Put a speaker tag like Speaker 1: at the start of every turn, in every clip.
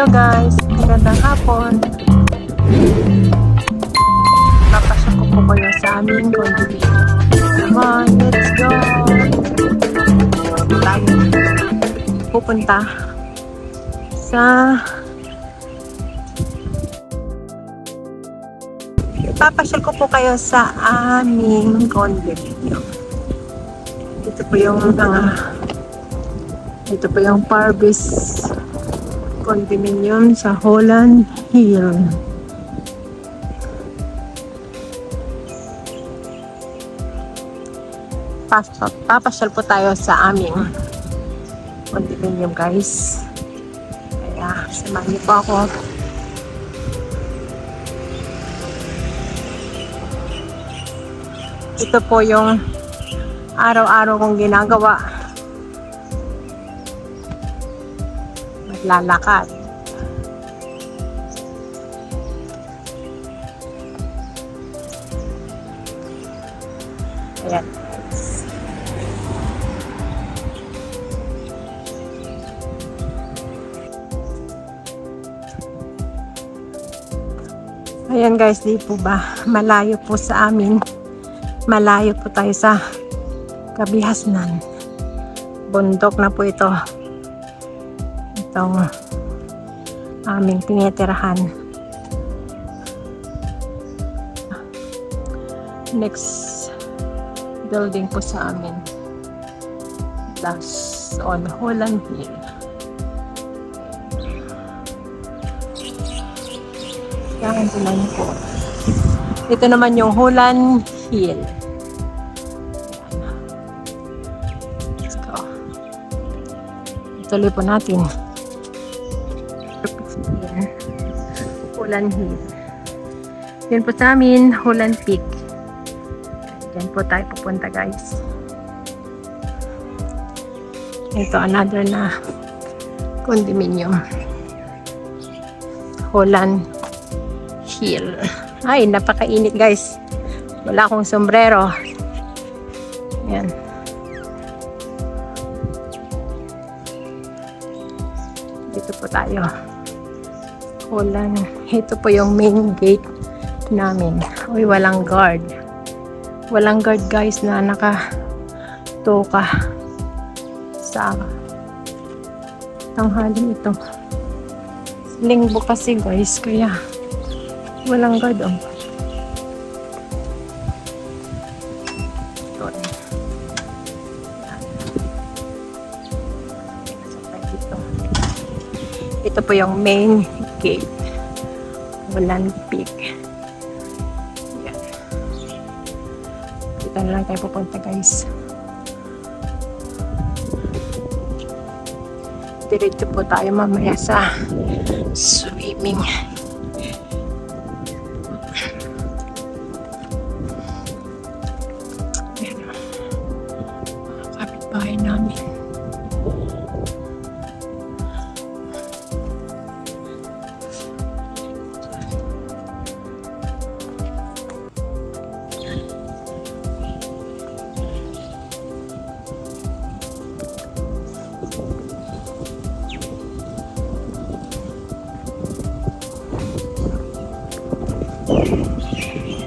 Speaker 1: Hello guys, magandang hapon. Papasok ko po kayo sa aming condominium. Come on, let's go! Tayo pupunta sa papasyal ko po kayo sa aming condominium. Ito po yung Parvis condominium sa Holland Hill. Papasyal po tayo sa aming condominium guys. Kaya samahan niyo po ako. Ito po yung araw-araw kong ginagawa. Maglalakad. Ayan. Ayan guys, di po ba? Malayo po sa amin. Malayo po tayo sa Kabihasnan. Bundok na po ito. Itong aming tinitirahan. Next building po sa amin. That's on Holland Hill. Yan lang po. Ito naman yung Holland Hill. Let's go. Ituloy po natin. Holland Hill. Yan po sa amin, Holland Peak. Yan po tayo pupunta guys. Ito another na condominium. Holland Hill. Ay, napakainit guys. Wala akong sombrero. Yan. Dito po tayo. Holland. Ito po yung main gate namin. Uy, walang guard. Walang guard guys na nakatoka sa tanghaling ito. Linggo kasi guys, kaya walang guard oh. Ito po yung main gate. Holland Peak. Yan. Dito na lang tayo pupunta guys. Diretso po tayo mamaya sa swimming. Yan. Kapitbahay namin.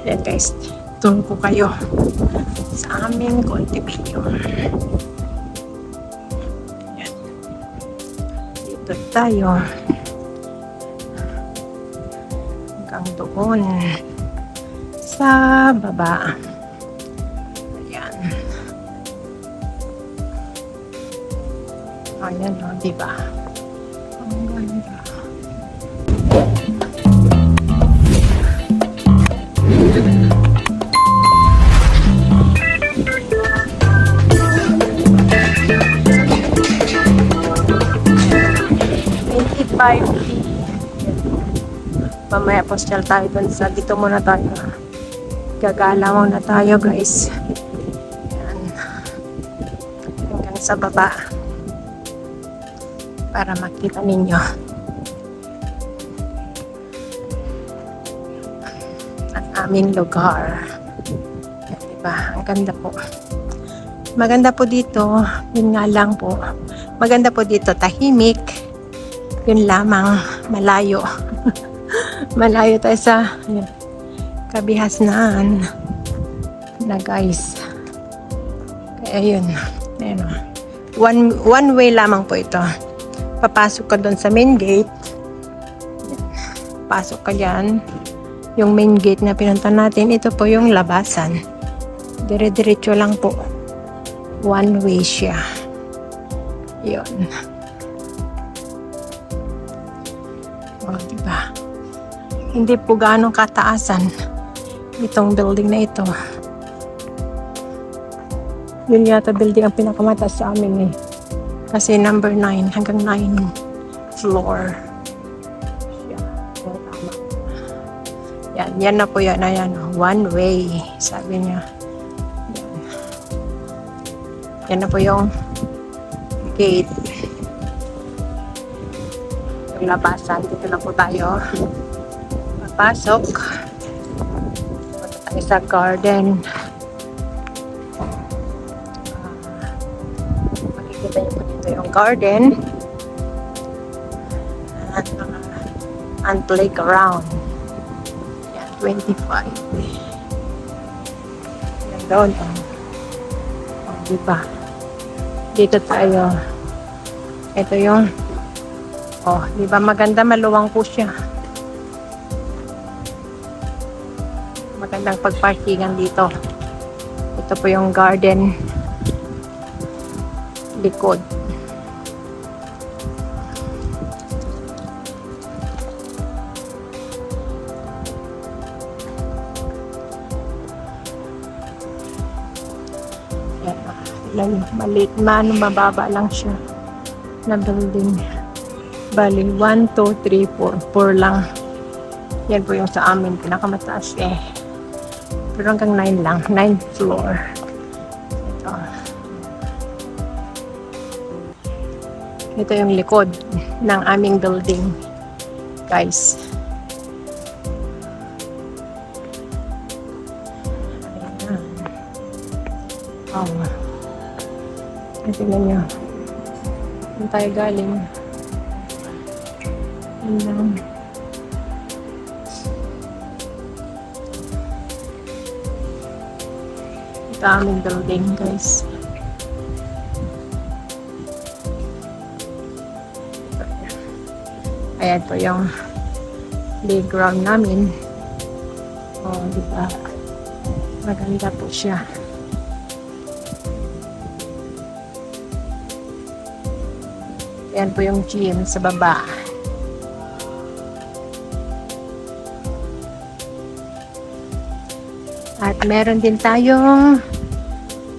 Speaker 1: Yan guys, turo ko kayo sa aming condominium. Yan. Dito tayo hanggang doon sa baba. Ayan. Ayan o, diba? Ang ganda. Mamaya postal tayo dun sa dito muna tayo. Gagala muna tayo guys. Yan. Hanggang sa baba. Para makita ninyo. Ang aming lugar. Yan, diba? Ang ganda po. Maganda po dito. Yun nga lang po. Maganda po dito. Tahimik. Yun lamang. malayo. Malayo tayo sa kabihasnaan na guys. Kaya yun. Ayan o. One way lamang po ito. Papasok ka doon sa main gate. Pasok ka dyan. Yung main gate na pinunta natin, ito po yung labasan. Dire-diretso lang po. One way siya. Yun. O, diba? Hindi po gaano kataasan itong building na ito. Yun yata building ang pinakamataas sa amin eh. Kasi number 9 hanggang 9 floor. Yan na po yan. Ayan, one way. Sabi niya. Yan na po yung gate. Yung labasan. Dito na po tayo. Papasok. Punta tayo sa garden. Makikita niyo po dito yung garden. And playground. 25. Yan doon. Diba? Dito tayo. Ito yung diba maganda, maluwang po siya. Magandang pagparkingan dito. Ito po yung garden likod. Maliit, mababa lang siya na building. Bali, 1, 2, 3, 4. 4 lang. Yan po yung sa amin, pinakamataas eh. Pero hanggang 9 lang. 9th floor. Ito. Ito yung likod ng aming building. Guys. Ayan. Tingnan nyo. Saan tayo galing? Ayan. Ito aming building, guys. Ayan po yung playground namin. Diba? Maganda po siya. Ayan po yung gym sa baba. At meron din tayong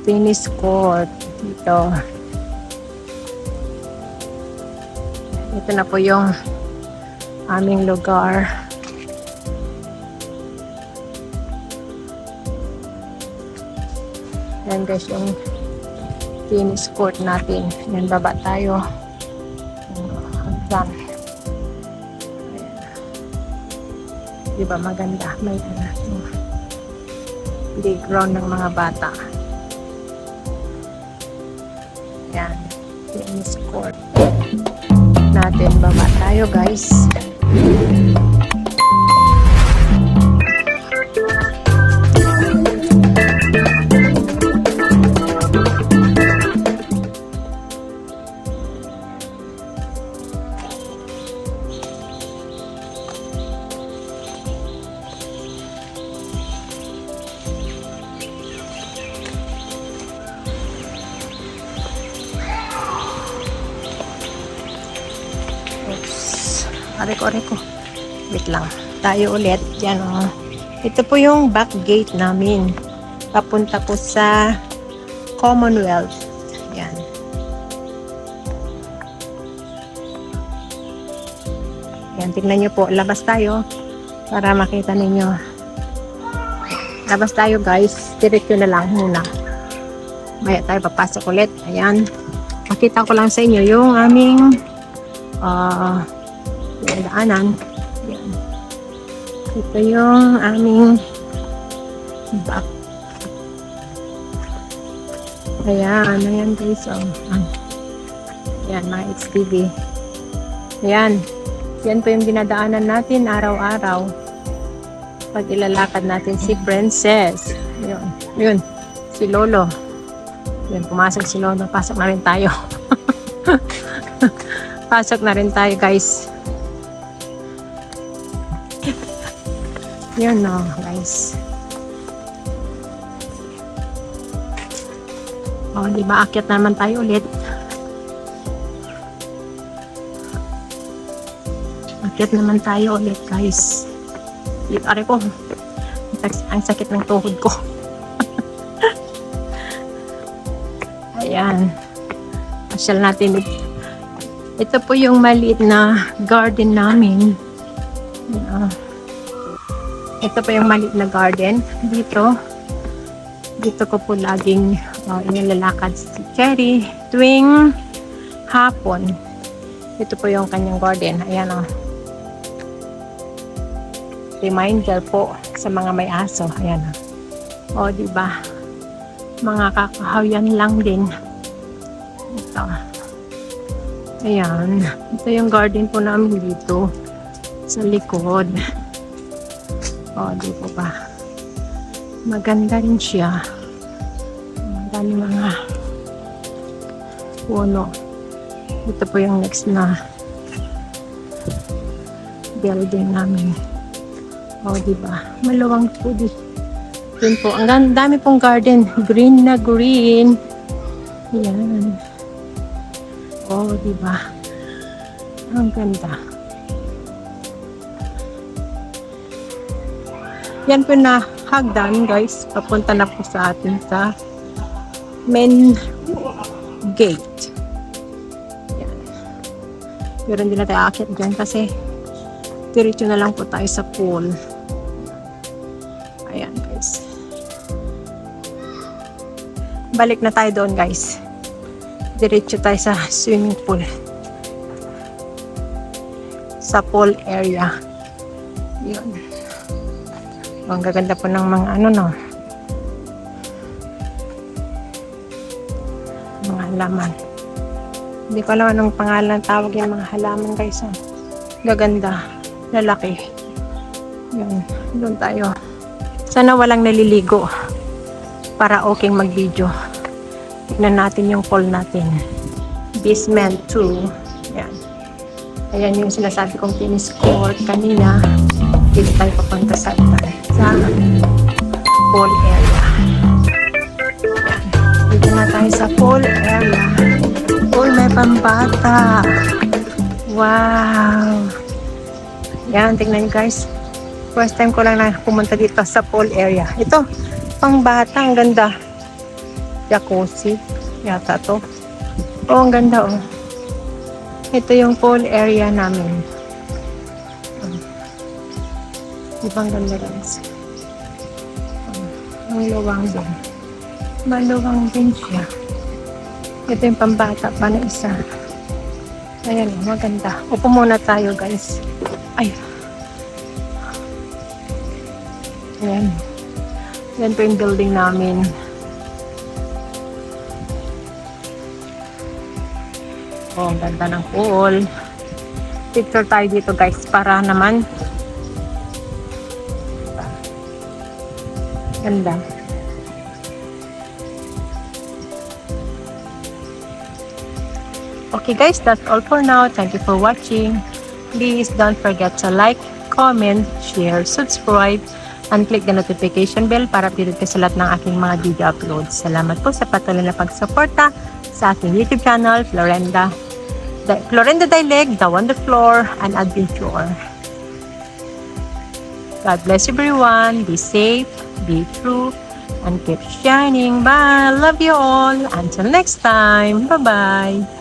Speaker 1: tennis court dito. Ito na po yung aming lugar. Ayan guys yung tennis court natin. Ayan, baba tayo. Ayan. Diba maganda? May playground ng mga bata. Ayan. Tennis court natin. Baba tayo guys. Areko. Wait lang. Tayo ulit. Yan o. Ito po yung back gate namin. Papunta po sa Commonwealth. Yan. Yan. Tingnan nyo po. Labas tayo. Para makita ninyo. Labas tayo guys. Diretso na lang muna. Maya tayo papasok ulit. Ayan. Makita ko lang sa inyo yung aming yung daanan. Yan. Ito yung aming back. Ayan guys. Ayan, mga HDB. Ayan. Yan po yung dinadaanan natin araw-araw pag ilalakad natin si Princess. Yun, yun, si Lolo. Yun, pumasok si Lolo. Pasok na rin tayo. Pasok na rin tayo, guys. Yun, no, guys. O, di ba, akyat naman tayo ulit. Akyat naman tayo ulit, guys. Ari ko, ang sakit ng tuhod ko. Ayan. Pasyal natin. Ito po yung maliit na garden namin. Ito po yung maliit na garden. Dito ko po laging inilalakad si Cherry tuwing hapon. Ito po yung kanyang garden. Ayan o. Reminder po sa mga may aso. Ayan o. O, diba? Mga kakahayan lang din. Ito. Ayan. Ito yung garden po namin dito. Sa likod. O, dito ba? Maganda rin siya. Maganda mga puno. Ito po yung next na building namin. O, diba? Maluwang po dito. Yun po. Ang dami pong garden. Green na green. Yan. O, diba? Ang ganda. Yan po na hagdan, guys. Papunta na po sa atin sa main gate. Yan. Pero hindi na tayo akit dyan kasi diretso na lang po tayo sa pool. Ayan, guys. Balik na tayo doon, guys. Diretso tayo sa swimming pool. Sa pool area. Yun. Ang gaganda po ng mga no. Mga halaman. Hindi ko alam anong pangalan tawag yung mga halaman, guys. Gaganda. Lalaki. Yun. Doon tayo. Sana walang naliligo para okay mag-video. Tignan natin yung pool natin. Basement 2. Yan. Ayan yung sinasabi kong tennis court kanina. Dito tayo papunta sa pool area. Dito na tayo sa pool area. Pool may pambata. Wow! Yan, tingnan nyo, guys. First time ko lang na pumunta dito sa pool area. Ito, pang bata, ang ganda. Jacuzzi, yata to. Oh, ang ganda, oh. Ito yung pool area namin. Ibang ganda, guys. Ang luwang din. Maluwang din siya. Ito yung pambata pa na isa. Ayan, maganda. Upo muna tayo, guys. Ay. Ayan. Yan po yung building namin. Oh, ang ganda ng pool. Picture tayo dito, guys, para naman ganda. Okay, guys, that's all for now. Thank you for watching. Please don't forget to like, comment, share, subscribe, and click the notification bell para updated ka sa lahat ng aking mga video uploads. Salamat po sa patuloy na pagsuporta sa aking YouTube channel, Florenda Dileg, The Wonder Floor, and Adventure. God bless everyone. Be safe, be true, and keep shining. Bye. Love you all. Until next time. Bye-bye.